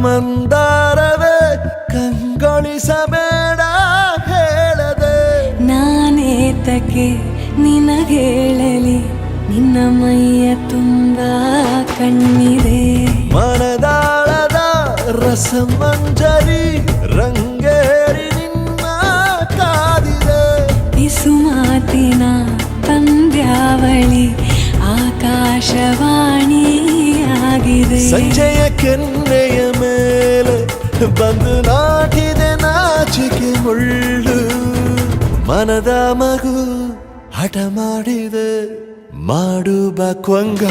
ಮಂದಾರವೇ ಕಂಗೊಳಿಸಬೇಡ ಹೇಳದೆ ನಾನೇತಕ್ಕೆ ನಿನಗೇಳಲಿ ನಿನ್ನ ಮೈಯ ತುಂಬ ಕಣ್ಣಿದೆ ಮನದಾಳದ ರಸಮಂಜರಿ ರಂಗೇರಿ ನಿನ್ನ ಕಾದಿದೆ ಬಿಸು ಮಾತಿನ ಪಂದ್ಯಾವಳಿ ಆಕಾಶವಾಣಿಯಾಗಿದೆ ಸಂಜೆಯ ಕೆನ್ನೆಯ ಮೇಲೆ ಬಂದು ನಾಟಿದೆ ನಾಚಿಕೆ ಮುಳ್ಳು ಮನದ ಮಗು ಹಠ ಮಾಡಿದೆ ಮಾಡುವ ಕೊಂಗ